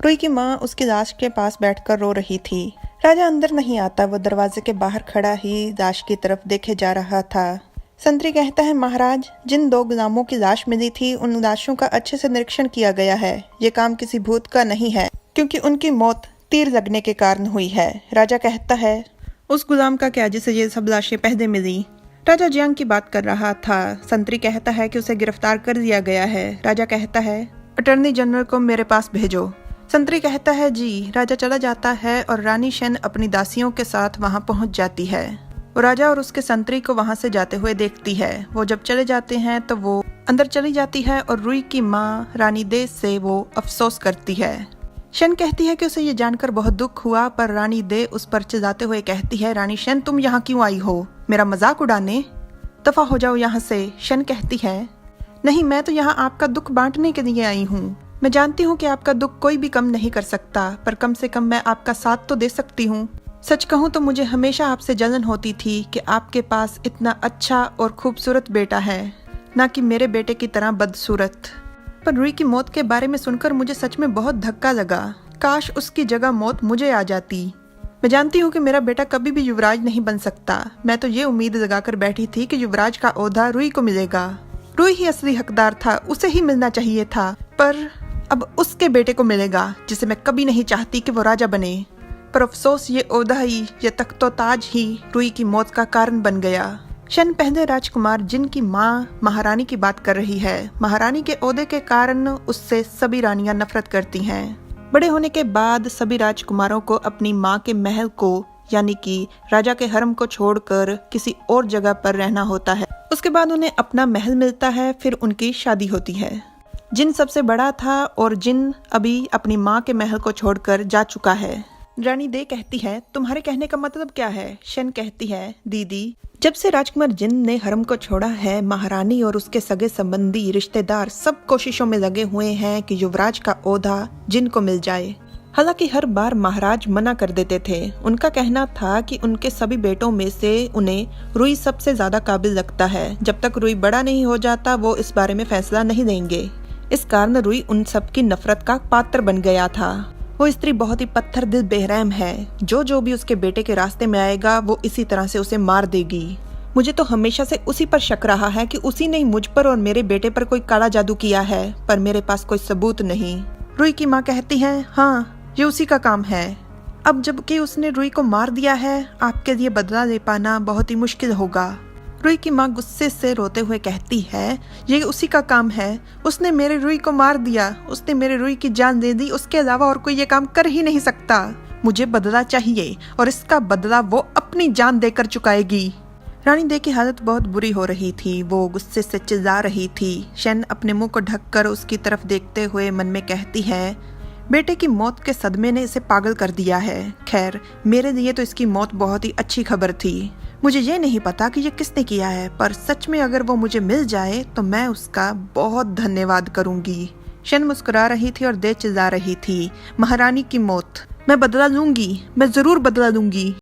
रुई की माँ उसकी लाश के पास बैठकर रो रही थी। राजा अंदर नहीं आता, वो दरवाजे के बाहर खड़ा ही लाश की तरफ देखे जा रहा था। संतरी कहता है, महाराज, जिन 2 गुलामों की लाश मिली थी उन लाशों का अच्छे से निरीक्षण किया गया है। ये काम किसी भूत का नहीं है, क्योंकि उनकी मौत तीर लगने के कारण हुई है। राजा कहता है, उस गुलाम का क्या जिसे ये सब लाशें पहले मिली? राजा जियांग की बात कर रहा था। संतरी कहता है कि उसे गिरफ्तार कर दिया गया है। राजा कहता है, अटॉर्नी जनरल को मेरे पास भेजो। संतरी कहता है, जी। राजा चला जाता है और रानी शेन अपनी दासियों के साथ वहां पहुंच जाती है। वो राजा और उसके संतरी को वहां से जाते हुए देखती है। वो जब चले जाते हैं तो वो अंदर चली जाती है और रुई की माँ रानी दे से वो अफसोस करती है। शेन कहती है कि उसे ये जानकर बहुत दुख हुआ, पर रानी दे उस पर चिल्लाते हुए कहती है, रानी शेन, तुम यहाँ क्यों आई हो? मेरा मजाक उड़ाने? दफा हो जाओ यहाँ से। शेन कहती है, नहीं, मैं तो यहाँ आपका दुख बांटने के लिए आई हूँ। मैं जानती हूँ कि आपका दुख कोई भी कम नहीं कर सकता, पर कम से कम मैं आपका साथ तो दे सकती हूँ। सच कहूँ तो मुझे हमेशा आपसे जलन होती थी कि आपके पास इतना अच्छा और खूबसूरत बेटा है, ना कि मेरे बेटे की तरह बदसूरत। पर रुई की मौत के बारे में सुनकर मुझे सच में बहुत धक्का लगा। काश उसकी जगह मौत मुझे आ जाती। मैं जानती हूँ कि मेरा बेटा कभी भी युवराज नहीं बन सकता। मैं तो ये उम्मीद लगाकर बैठी थी कि युवराज का ओहदा रुई को मिलेगा। रुई ही असली हकदार था, उसे ही मिलना चाहिए था, पर अब उसके बेटे को मिलेगा, जिसे मैं कभी नहीं चाहती कि वो राजा बने। पर अफसोस, ये ओहदा ही, ये तख्तो-ताज ही रुई की मौत का कारण बन गया। शेन पहले राजकुमार जिनकी माँ महारानी की बात कर रही है। महारानी के ओहदे के कारण उससे सभी रानियां नफरत करती हैं। बड़े होने के बाद सभी राजकुमारों को अपनी माँ के महल को, यानी कि राजा के हरम को छोड़कर किसी और जगह पर रहना होता है। उसके बाद उन्हें अपना महल मिलता है, फिर उनकी शादी होती है। जिन सबसे बड़ा था और जिन अभी अपनी माँ के महल को छोड़कर जा चुका है। रानी दे कहती है, तुम्हारे कहने का मतलब क्या है? शेन कहती है, दीदी, जब से राजकुमार जिन ने हरम को छोड़ा है, महारानी और उसके सगे संबंधी रिश्तेदार सब कोशिशों में लगे हुए हैं कि युवराज का ओहदा जिन को मिल जाए। हालांकि हर बार महाराज मना कर देते थे। उनका कहना था कि उनके सभी बेटों में से उन्हें रुई सबसे ज्यादा काबिल लगता है। जब तक रुई बड़ा नहीं हो जाता वो इस बारे में फैसला नहीं देंगे। इस कारण रुई उन सब की नफरत का पात्र बन गया था। वो स्त्री बहुत ही पत्थर दिल बेरहम है। जो भी उसके बेटे के रास्ते में आएगा वो इसी तरह से उसे मार देगी। मुझे तो हमेशा से उसी पर शक रहा है कि उसी ने मुझ पर और मेरे बेटे पर कोई काला जादू किया है, पर मेरे पास कोई सबूत नहीं। रुई की माँ कहती है, हाँ, ये उसी का काम है। अब जबकि उसने रुई को मार दिया है, आपके लिए बदला ले पाना बहुत ही मुश्किल होगा। रुई की माँ गुस्से से रोते हुए कहती है, ये उसी का काम है। उसने मेरे रुई को मार दिया, उसने मेरे रुई की जान दे दी। उसके अलावा और कोई ये काम कर ही नहीं सकता। मुझे बदला चाहिए और इसका बदला वो अपनी जान देकर चुकाएगी। रानी दे की हालत बहुत बुरी हो रही थी। वो गुस्से से चिल्ला रही थी। शेन अपने मुंह को ढककर उसकी तरफ देखते हुए मन में कहती है, बेटे की मौत के सदमे ने इसे पागल कर दिया है। खैर, मेरे लिए तो इसकी मौत बहुत ही अच्छी खबर थी। मुझे ये नहीं पता कि ये किसने किया है, पर सच में अगर वो मुझे मिल जाए तो मैं उसका बहुत धन्यवाद करूंगी। शेन मुस्कुरा रही थी और दे चिल्ला रही थी, महारानी की मौत, मैं बदला लूंगी, मैं जरूर बदला लूंगी।